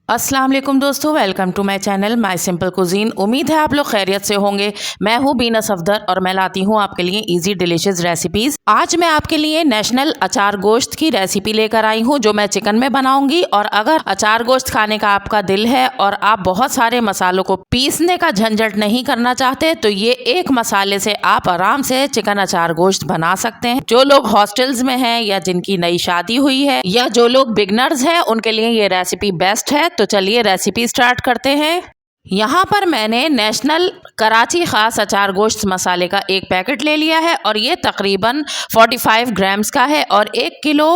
अस्सलाम वालेकुम दोस्तों, welcome to my channel my simple cuisine. उम्मीद है आप लोग खैरियत से होंगे। मैं हूँ बीना सफदर और मैं लाती हूँ आपके लिए इजी डिलीशियस रेसिपीज़। आज मैं आपके लिए नेशनल अचार गोश्त की रेसिपी लेकर आई हूँ जो मैं चिकन में बनाऊंगी। और अगर अचार गोश्त खाने का आपका दिल है और आप बहुत सारे मसालों को पीसने का झंझट नहीं करना चाहते तो ये एक मसाले से आप आराम से चिकन अचार गोश्त बना सकते हैं। जो लोग हॉस्टल्स में हैं या जिनकी नई शादी हुई है या जो लोग बिगनर्स हैं उनके लिए ये रेसिपी बेस्ट है। तो चलिए रेसिपी स्टार्ट करते हैं। यहाँ पर मैंने नेशनल कराची ख़ास अचार गोश्त मसाले का एक पैकेट ले लिया है और ये तकरीबन 45 ग्राम्स का है और 1 किलो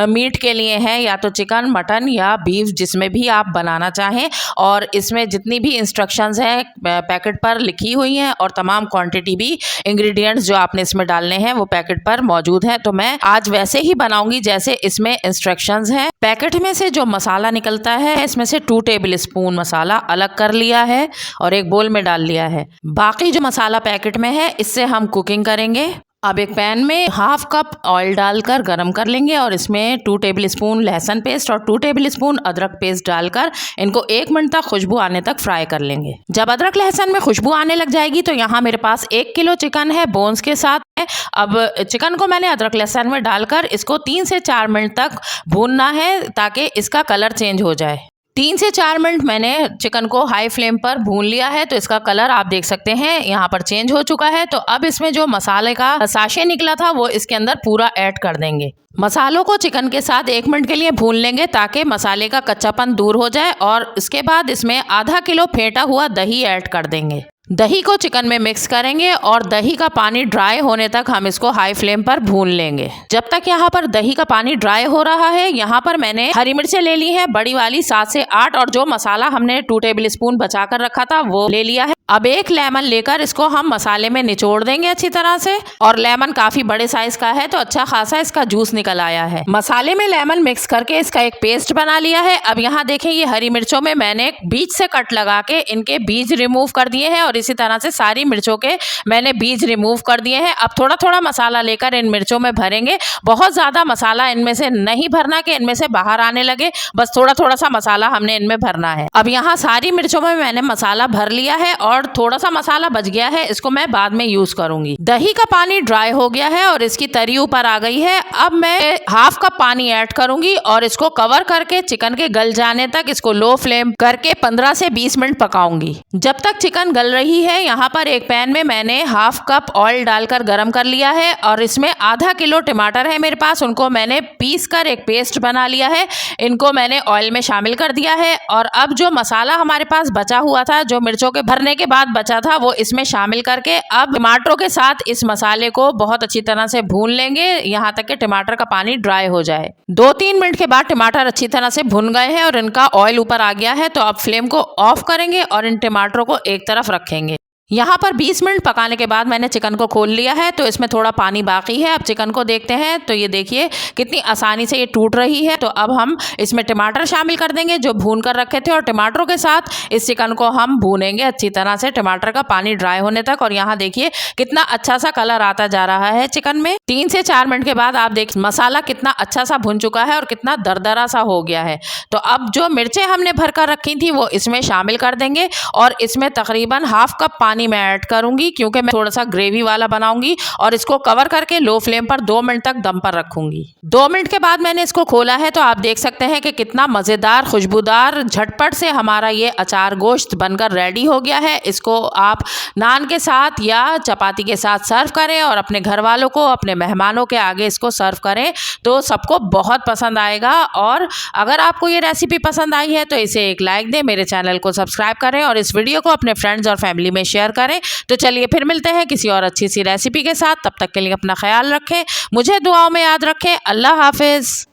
मीट के लिए है, या तो चिकन, मटन या बीफ जिसमें भी आप बनाना चाहें। और इसमें जितनी भी इंस्ट्रक्शंस हैं पैकेट पर लिखी हुई हैं और तमाम क्वांटिटी भी इंग्रेडिएंट्स जो आपने इसमें डालने हैं वो पैकेट पर मौजूद है। तो मैं आज वैसे ही बनाऊंगी जैसे इसमें इंस्ट्रक्शंस हैं। पैकेट में से जो मसाला निकलता है इसमें से 2 टेबल स्पून मसाला अलग कर लिया है और एक बोल में डाल लिया है। बाकी जो मसाला पैकेट में है इससे हम कुकिंग करेंगे। अब एक पैन में 1/2 कप ऑयल डालकर गरम कर लेंगे और इसमें 2 टेबल स्पून लहसुन पेस्ट और 2 टेबल स्पून अदरक पेस्ट डालकर इनको 1 मिनट तक खुशबू आने तक फ्राई कर लेंगे। जब अदरक लहसुन में खुशबू आने लग जाएगी तो यहाँ मेरे पास 1 किलो चिकन है, बोन्स के साथ है। अब चिकन को मैंने अदरक लहसुन में डालकर इसको 3 से 4 मिनट तक भूनना है ताकि इसका कलर चेंज हो जाए। 3 से 4 मिनट मैंने चिकन को हाई फ्लेम पर भून लिया है तो इसका कलर आप देख सकते हैं यहाँ पर चेंज हो चुका है। तो अब इसमें जो मसाले का साशे निकला था वो इसके अंदर पूरा ऐड कर देंगे। मसालों को चिकन के साथ 1 मिनट के लिए भून लेंगे ताकि मसाले का कच्चापन दूर हो जाए। और इसके बाद इसमें आधा किलो फेंटा हुआ दही ऐड कर देंगे। दही को चिकन में मिक्स करेंगे और दही का पानी ड्राई होने तक हम इसको हाई फ्लेम पर भून लेंगे। जब तक यहाँ पर दही का पानी ड्राई हो रहा है यहाँ पर मैंने हरी मिर्चें ले ली है बड़ी वाली 7 से 8 और जो मसाला हमने 2 टेबल स्पून बचा कर रखा था वो ले लिया है। अब एक लेमन लेकर इसको हम मसाले में निचोड़ देंगे अच्छी तरह से। और लेमन काफी बड़े साइज का है तो अच्छा खासा इसका जूस निकल आया है। मसाले में लेमन मिक्स करके इसका एक पेस्ट बना लिया है। अब यहाँ देखें ये हरी मिर्चों में मैंने बीज से कट लगा के इनके बीज रिमूव कर दिए हैं और इसी तरह से सारी मिर्चों के मैंने बीज रिमूव कर दिए हैं। अब थोड़ा थोड़ा मसाला लेकर इन मिर्चों में भरेंगे। बहुत ज्यादा मसाला इनमें से नहीं भरना कि इनमें से बाहर आने लगे, बस थोड़ा थोड़ा सा मसाला हमने इनमें भरना है। अब यहाँ सारी मिर्चों में मैंने मसाला भर लिया है और थोड़ा सा मसाला बच गया है, इसको मैं बाद में यूज करूंगी। दही का पानी ड्राई हो गया है और इसकी तरी ऊपर आ गई है। अब मैं 1/2 कप पानी ऐड करूंगी और इसको कवर करके चिकन के गल जाने तक इसको लो फ्लेम करके 15 से 20 मिनट पकाऊंगी। जब तक चिकन गल रही है यहाँ पर एक पैन में मैंने 1/2 कप ऑयल डालकर गरम कर लिया है और इसमें आधा किलो टमाटर है मेरे पास, उनको मैंने पीस कर एक पेस्ट बना लिया है। इनको मैंने ऑयल में शामिल कर दिया है। और अब जो मसाला हमारे पास बचा हुआ था जो मिर्चों के भरने के बाद बचा था वो इसमें शामिल करके अब टमाटरों के साथ इस मसाले को बहुत अच्छी तरह से भून लेंगे यहाँ तक कि टमाटर का पानी ड्राई हो जाए। 2-3 मिनट के बाद टमाटर अच्छी तरह से भुन गए हैं और इनका ऑयल ऊपर आ गया है तो अब फ्लेम को ऑफ करेंगे और इन टमाटरों को एक तरफ रखेंगे। यहाँ पर 20 मिनट पकाने के बाद मैंने चिकन को खोल लिया है तो इसमें थोड़ा पानी बाकी है। अब चिकन को देखते हैं तो ये देखिए कितनी आसानी से ये टूट रही है। तो अब हम इसमें टमाटर शामिल कर देंगे जो भून कर रखे थे और टमाटरों के साथ इस चिकन को हम भूनेंगे अच्छी तरह से टमाटर का पानी ड्राई होने तक। और यहाँ देखिए कितना अच्छा सा कलर आता जा रहा है चिकन में। 3 से 4 मिनट के बाद आप देखिए मसाला कितना अच्छा सा भुन चुका है और कितना दरदरा सा हो गया है। तो अब जो मिर्चें हमने भर कर रखी थी वो इसमें शामिल कर देंगे और इसमें तकरीबन 1/2 कप पानी मैं ऐड करूंगी क्योंकि मैं थोड़ा सा ग्रेवी वाला बनाऊंगी। और इसको कवर करके लो फ्लेम पर 2 मिनट तक दम पर रखूंगी। 2 मिनट के बाद मैंने इसको खोला है तो आप देख सकते हैं कि कितना मजेदार खुशबूदार झटपट से हमारा ये अचार गोश्त बनकर रेडी हो गया है। इसको आप नान के साथ या चपाती के साथ सर्व करें और अपने घर वालों को अपने मेहमानों के आगे इसको सर्व करें तो सबको बहुत पसंद आएगा। और अगर आपको ये रेसिपी पसंद आई है तो इसे एक लाइक दें, मेरे चैनल को सब्सक्राइब करें और इस वीडियो को अपने फ्रेंड्स और फैमिली में शेयर करें। तो चलिए फिर मिलते हैं किसी और अच्छी सी रेसिपी के साथ। तब तक के लिए अपना ख्याल रखें, मुझे दुआओं में याद रखें। अल्लाह हाफिज।